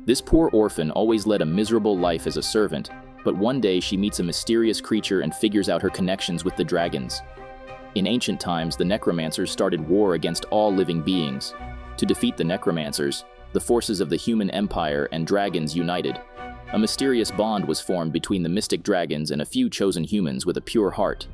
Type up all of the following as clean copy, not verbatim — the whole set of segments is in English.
This poor orphan always led a miserable life as a servant, but one day she meets a mysterious creature and figures out her connections with the dragons. In ancient times, the necromancers started war against all living beings. To defeat the necromancers, the forces of the human empire and dragons united. A mysterious bond was formed between the mystic dragons and a few chosen humans with a pure heart.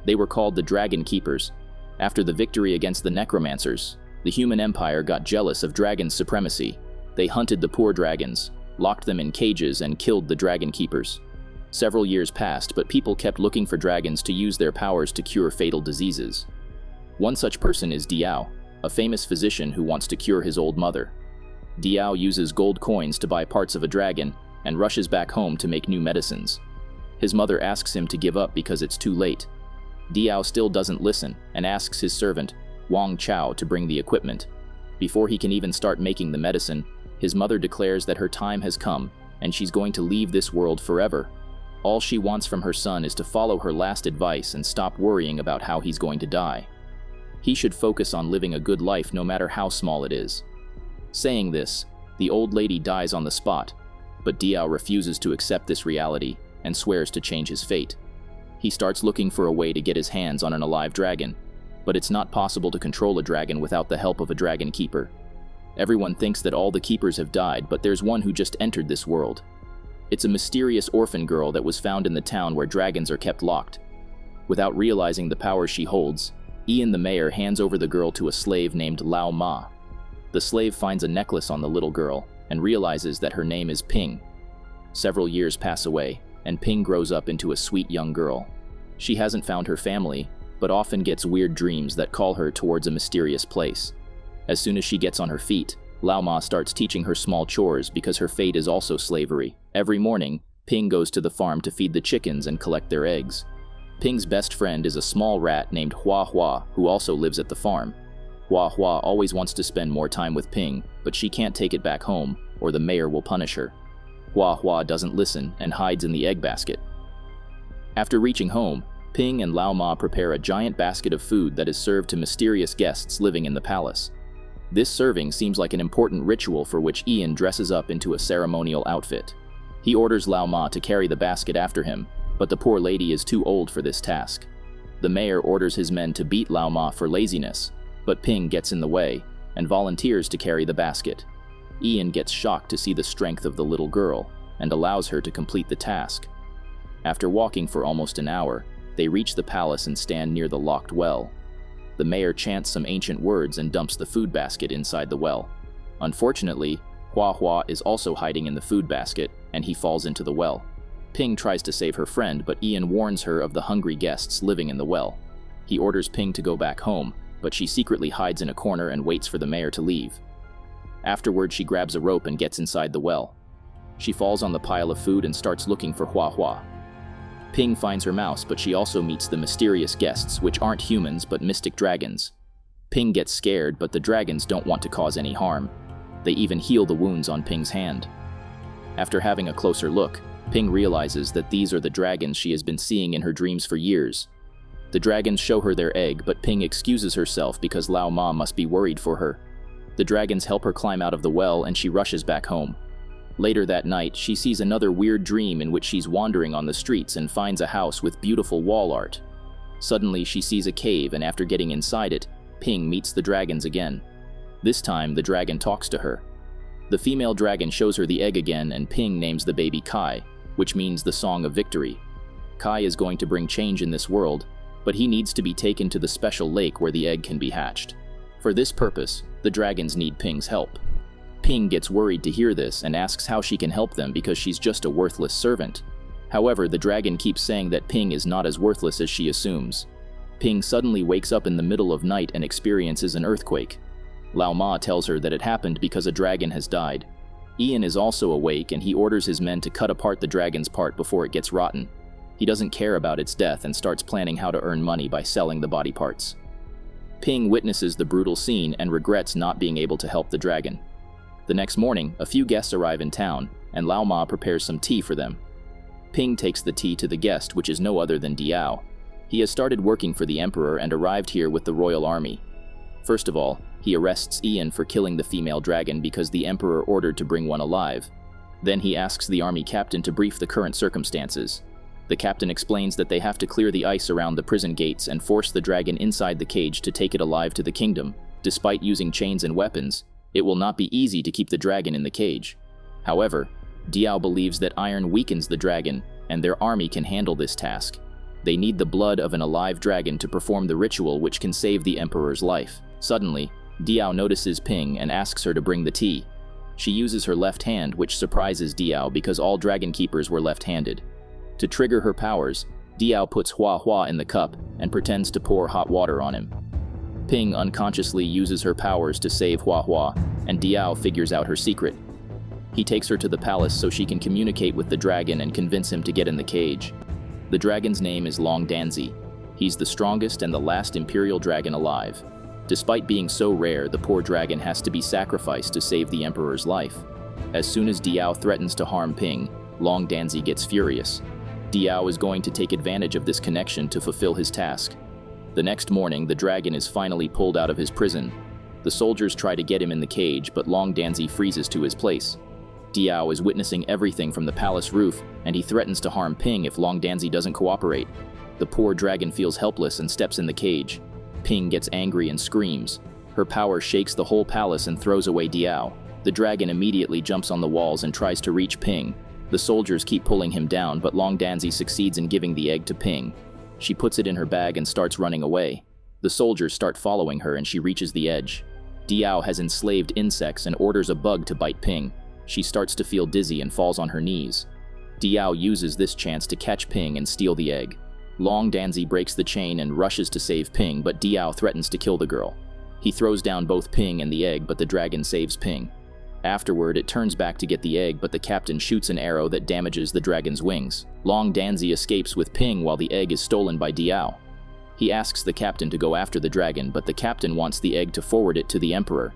They were called the dragonkeepers. After the victory against the necromancers, the human empire got jealous of dragons' supremacy. They hunted the poor dragons, locked them in cages, and killed the dragonkeepers. Several years passed, but people kept looking for dragons to use their powers to cure fatal diseases. One such person is Diao, a famous physician who wants to cure his old mother. Diao uses gold coins to buy parts of a dragon and rushes back home to make new medicines. His mother asks him to give up because it's too late. Diao still doesn't listen and asks his servant, Wang Chao, to bring the equipment. Before he can even start making the medicine, his mother declares that her time has come and she's going to leave this world forever. All she wants from her son is to follow her last advice and stop worrying about how he's going to die. He should focus on living a good life no matter how small it is. Saying this, the old lady dies on the spot, but Diao refuses to accept this reality and swears to change his fate. He starts looking for a way to get his hands on an alive dragon, but it's not possible to control a dragon without the help of a dragon keeper. Everyone thinks that all the keepers have died, but there's one who just entered this world. It's a mysterious orphan girl that was found in the town where dragons are kept locked. Without realizing the power she holds, Ian the mayor hands over the girl to a slave named Lao Ma. The slave finds a necklace on the little girl and realizes that her name is Ping. Several years pass away, and Ping grows up into a sweet young girl. She hasn't found her family, but often gets weird dreams that call her towards a mysterious place. As soon as she gets on her feet, Lao Ma starts teaching her small chores because her fate is also slavery. Every morning, Ping goes to the farm to feed the chickens and collect their eggs. Ping's best friend is a small rat named Hua Hua, who also lives at the farm. Hua Hua always wants to spend more time with Ping, but she can't take it back home, or the mayor will punish her. Hua Hua doesn't listen and hides in the egg basket. After reaching home, Ping and Lao Ma prepare a giant basket of food that is served to mysterious guests living in the palace. This serving seems like an important ritual for which Ian dresses up into a ceremonial outfit. He orders Lao Ma to carry the basket after him, but the poor lady is too old for this task. The mayor orders his men to beat Lao Ma for laziness, but Ping gets in the way and volunteers to carry the basket. Ian gets shocked to see the strength of the little girl and allows her to complete the task. After walking for almost an hour, they reach the palace and stand near the locked well. The mayor chants some ancient words and dumps the food basket inside the well. Unfortunately, Hua Hua is also hiding in the food basket, and he falls into the well. Ping tries to save her friend, but Ian warns her of the hungry guests living in the well. He orders Ping to go back home, but she secretly hides in a corner and waits for the mayor to leave. Afterward, she grabs a rope and gets inside the well. She falls on the pile of food and starts looking for Hua Hua. Ping finds her mouse, but she also meets the mysterious guests, which aren't humans but mystic dragons. Ping gets scared, but the dragons don't want to cause any harm. They even heal the wounds on Ping's hand. After having a closer look, Ping realizes that these are the dragons she has been seeing in her dreams for years. The dragons show her their egg, but Ping excuses herself because Lao Ma must be worried for her. The dragons help her climb out of the well and she rushes back home. Later that night, she sees another weird dream in which she's wandering on the streets and finds a house with beautiful wall art. Suddenly, she sees a cave, and after getting inside it, Ping meets the dragons again. This time, the dragon talks to her. The female dragon shows her the egg again, and Ping names the baby Kai, which means the Song of Victory. Kai is going to bring change in this world, but he needs to be taken to the special lake where the egg can be hatched. For this purpose, the dragons need Ping's help. Ping gets worried to hear this and asks how she can help them because she's just a worthless servant. However, the dragon keeps saying that Ping is not as worthless as she assumes. Ping suddenly wakes up in the middle of night and experiences an earthquake. Lao Ma tells her that it happened because a dragon has died. Ian is also awake and he orders his men to cut apart the dragon's part before it gets rotten. He doesn't care about its death and starts planning how to earn money by selling the body parts. Ping witnesses the brutal scene and regrets not being able to help the dragon. The next morning, a few guests arrive in town, and Lao Ma prepares some tea for them. Ping takes the tea to the guest, which is no other than Diao. He has started working for the emperor and arrived here with the royal army. First of all, he arrests Ian for killing the female dragon because the emperor ordered to bring one alive, Then he asks the army captain to brief the current circumstances. The captain explains that they have to clear the ice around the prison gates and force the dragon inside the cage to take it alive to the kingdom. Despite using chains and weapons, it will not be easy to keep the dragon in the cage. However, Diao believes that iron weakens the dragon, and their army can handle this task. They need the blood of an alive dragon to perform the ritual which can save the emperor's life. Suddenly, Diao notices Ping and asks her to bring the tea. She uses her left hand, which surprises Diao because all dragon keepers were left-handed. To trigger her powers, Diao puts Hua Hua in the cup and pretends to pour hot water on him. Ping unconsciously uses her powers to save Hua Hua, and Diao figures out her secret. He takes her to the palace so she can communicate with the dragon and convince him to get in the cage. The dragon's name is Long Danzi. He's the strongest and the last imperial dragon alive. Despite being so rare, the poor dragon has to be sacrificed to save the emperor's life. As soon as Diao threatens to harm Ping, Long Danzi gets furious. Diao is going to take advantage of this connection to fulfill his task. The next morning, the dragon is finally pulled out of his prison. The soldiers try to get him in the cage, but Long Danzi freezes to his place. Diao is witnessing everything from the palace roof, and he threatens to harm Ping if Long Danzi doesn't cooperate. The poor dragon feels helpless and steps in the cage. Ping gets angry and screams. Her power shakes the whole palace and throws away Diao. The dragon immediately jumps on the walls and tries to reach Ping. The soldiers keep pulling him down, but Long Danzi succeeds in giving the egg to Ping. She puts it in her bag and starts running away. The soldiers start following her and she reaches the edge. Diao has enslaved insects and orders a bug to bite Ping. She starts to feel dizzy and falls on her knees. Diao uses this chance to catch Ping and steal the egg. Long Danzi breaks the chain and rushes to save Ping, but Diao threatens to kill the girl. He throws down both Ping and the egg, but the dragon saves Ping. Afterward, it turns back to get the egg, but the captain shoots an arrow that damages the dragon's wings. Long Danzi escapes with Ping while the egg is stolen by Diao. He asks the captain to go after the dragon, but the captain wants the egg to forward it to the emperor.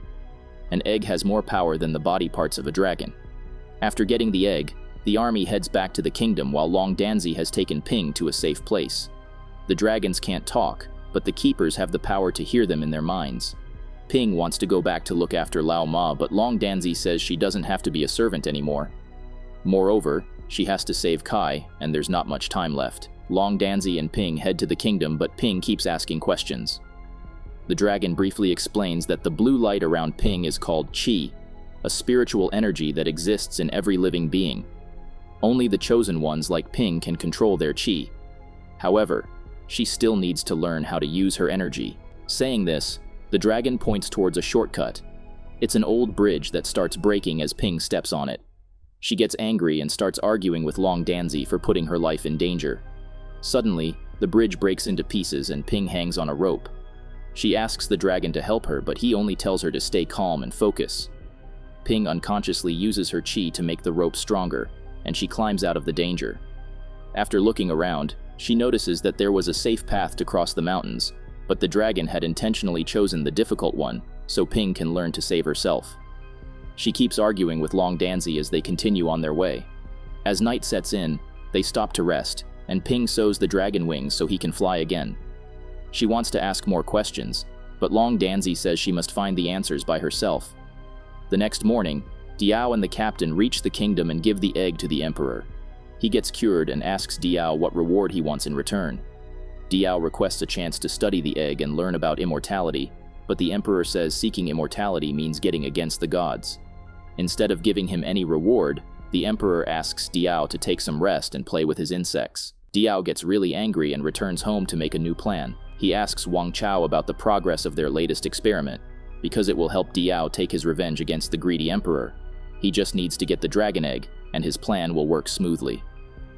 An egg has more power than the body parts of a dragon. After getting the egg, the army heads back to the kingdom while Long Danzi has taken Ping to a safe place. The dragons can't talk, but the keepers have the power to hear them in their minds. Ping wants to go back to look after Lao Ma, but Long Danzi says she doesn't have to be a servant anymore. Moreover, she has to save Kai, and there's not much time left. Long Danzi and Ping head to the kingdom, but Ping keeps asking questions. The dragon briefly explains that the blue light around Ping is called Qi, a spiritual energy that exists in every living being. Only the chosen ones like Ping can control their Qi. However, she still needs to learn how to use her energy. Saying this, the dragon points towards a shortcut. It's an old bridge that starts breaking as Ping steps on it. She gets angry and starts arguing with Long Danzi for putting her life in danger. Suddenly, the bridge breaks into pieces and Ping hangs on a rope. She asks the dragon to help her, but he only tells her to stay calm and focus. Ping unconsciously uses her Qi to make the rope stronger, and she climbs out of the danger. After looking around, she notices that there was a safe path to cross the mountains, but the dragon had intentionally chosen the difficult one, so Ping can learn to save herself. She keeps arguing with Long Danzi as they continue on their way. As night sets in, they stop to rest, and Ping sews the dragon wings so he can fly again. She wants to ask more questions, but Long Danzi says she must find the answers by herself. The next morning, Diao and the captain reach the kingdom and give the egg to the emperor. He gets cured and asks Diao what reward he wants in return. Diao requests a chance to study the egg and learn about immortality, but the emperor says seeking immortality means getting against the gods. Instead of giving him any reward, the emperor asks Diao to take some rest and play with his insects. Diao gets really angry and returns home to make a new plan. He asks Wang Chao about the progress of their latest experiment, because it will help Diao take his revenge against the greedy emperor. He just needs to get the dragon egg, and his plan will work smoothly.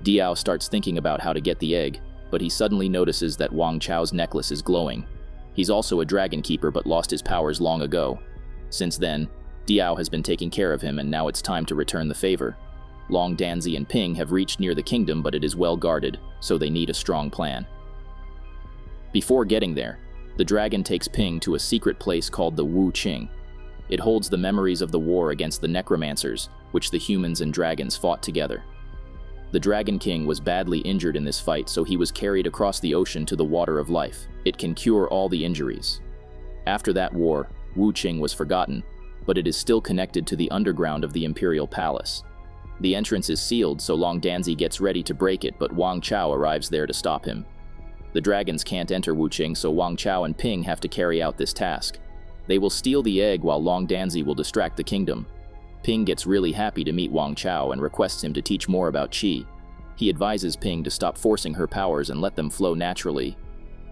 Diao starts thinking about how to get the egg, but he suddenly notices that Wang Chao's necklace is glowing. He's also a dragon keeper but lost his powers long ago. Since then, Diao has been taking care of him and now it's time to return the favor. Long Danzi and Ping have reached near the kingdom, but it is well guarded, so they need a strong plan. Before getting there, the dragon takes Ping to a secret place called the Wu Qing. It holds the memories of the war against the necromancers, which the humans and dragons fought together. The Dragon King was badly injured in this fight, so he was carried across the ocean to the Water of Life. It can cure all the injuries. After that war, Wu Qing was forgotten, but it is still connected to the underground of the Imperial Palace. The entrance is sealed, so Long Danzi gets ready to break it, but Wang Chao arrives there to stop him. The dragons can't enter Wuqing, so Wang Chao and Ping have to carry out this task. They will steal the egg while Long Danzi will distract the kingdom. Ping gets really happy to meet Wang Chao and requests him to teach more about qi. He advises Ping to stop forcing her powers and let them flow naturally.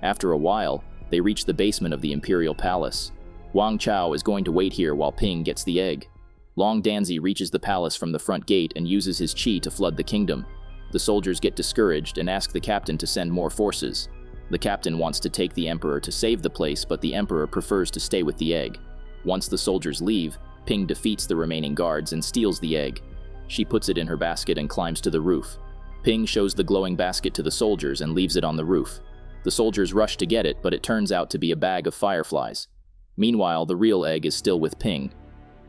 After a while, they reach the basement of the imperial palace. Wang Chao is going to wait here while Ping gets the egg. Long Danzi reaches the palace from the front gate and uses his qi to flood the kingdom. The soldiers get discouraged and ask the captain to send more forces. The captain wants to take the emperor to save the place, but the emperor prefers to stay with the egg. Once the soldiers leave, Ping defeats the remaining guards and steals the egg. She puts it in her basket and climbs to the roof. Ping shows the glowing basket to the soldiers and leaves it on the roof. The soldiers rush to get it, but it turns out to be a bag of fireflies. Meanwhile, the real egg is still with Ping.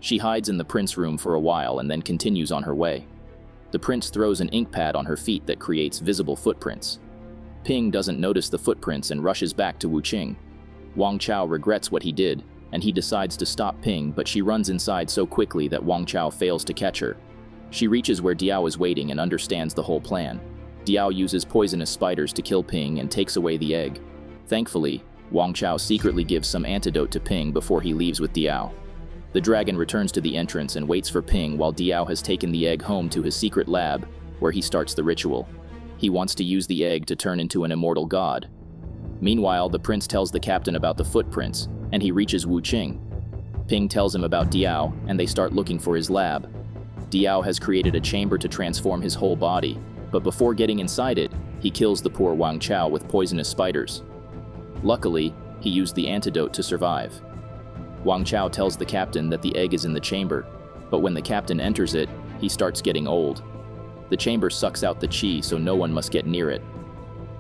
She hides in the prince room for a while and then continues on her way. The prince throws an ink pad on her feet that creates visible footprints. Ping doesn't notice the footprints and rushes back to Wuqing. Wang Chao regrets what he did, and he decides to stop Ping, but she runs inside so quickly that Wang Chao fails to catch her. She reaches where Diao is waiting and understands the whole plan. Diao uses poisonous spiders to kill Ping and takes away the egg. Thankfully, Wang Chao secretly gives some antidote to Ping before he leaves with Diao. The dragon returns to the entrance and waits for Ping while Diao has taken the egg home to his secret lab, where he starts the ritual. He wants to use the egg to turn into an immortal god. Meanwhile, the prince tells the captain about the footprints, and he reaches Wuqing. Ping tells him about Diao, and they start looking for his lab. Diao has created a chamber to transform his whole body, but before getting inside it, he kills the poor Wang Chao with poisonous spiders. Luckily, he used the antidote to survive. Wang Chao tells the captain that the egg is in the chamber, but when the captain enters it, he starts getting old. The chamber sucks out the qi, so no one must get near it.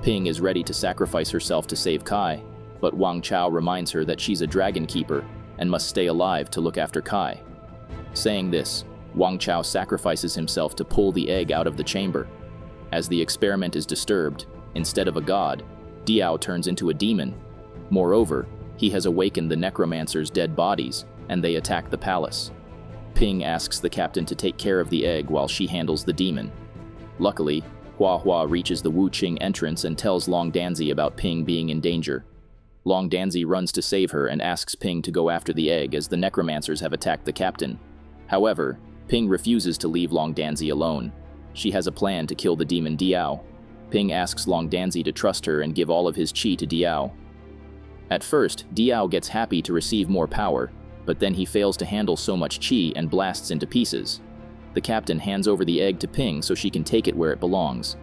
Ping is ready to sacrifice herself to save Kai, but Wang Chao reminds her that she's a dragonkeeper and must stay alive to look after Kai. Saying this, Wang Chao sacrifices himself to pull the egg out of the chamber. As the experiment is disturbed, instead of a god, Diao turns into a demon. Moreover, he has awakened the necromancer's dead bodies, and they attack the palace. Ping asks the captain to take care of the egg while she handles the demon. Luckily, Hua Hua reaches the Wuqing entrance and tells Long Danzi about Ping being in danger. Long Danzi runs to save her and asks Ping to go after the egg as the necromancers have attacked the captain. However, Ping refuses to leave Long Danzi alone. She has a plan to kill the demon Diao. Ping asks Long Danzi to trust her and give all of his qi to Diao. At first, Diao gets happy to receive more power, but then he fails to handle so much qi and blasts into pieces. The captain hands over the egg to Ping so she can take it where it belongs.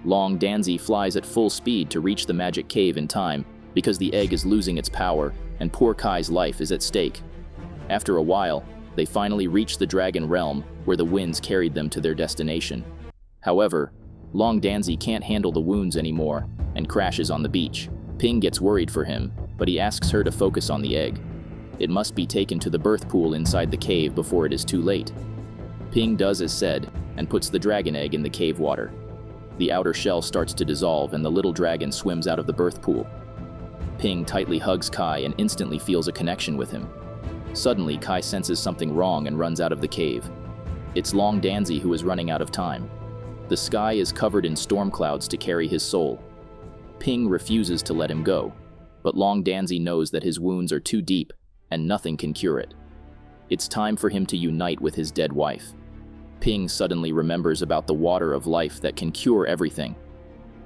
Long Danzi flies at full speed to reach the magic cave in time because the egg is losing its power and poor Kai's life is at stake. After a while, they finally reach the dragon realm where the winds carried them to their destination. However, Long Danzi can't handle the wounds anymore and crashes on the beach. Ping gets worried for him, but he asks her to focus on the egg. It must be taken to the birth pool inside the cave before it is too late. Ping does as said and puts the dragon egg in the cave water. The outer shell starts to dissolve and the little dragon swims out of the birth pool. Ping tightly hugs Kai and instantly feels a connection with him. Suddenly, Kai senses something wrong and runs out of the cave. It's Long Danzi who is running out of time. The sky is covered in storm clouds to carry his soul. Ping refuses to let him go, but Long Danzi knows that his wounds are too deep and nothing can cure it. It's time for him to unite with his dead wife. Ping suddenly remembers about the water of life that can cure everything.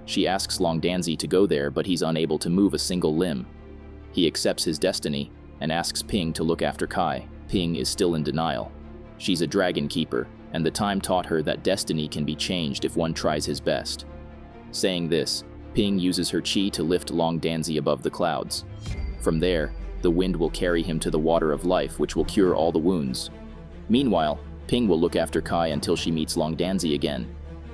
She asks Long Danzi to go there, but he's unable to move a single limb. He accepts his destiny and asks Ping to look after Kai. Ping is still in denial. She's a dragonkeeper, and the time taught her that destiny can be changed if one tries his best. Saying this, Ping uses her qi to lift Long Danzi above the clouds. From there, the wind will carry him to the water of life, which will cure all the wounds. Meanwhile, Ping will look after Kai until she meets Long Danzi again.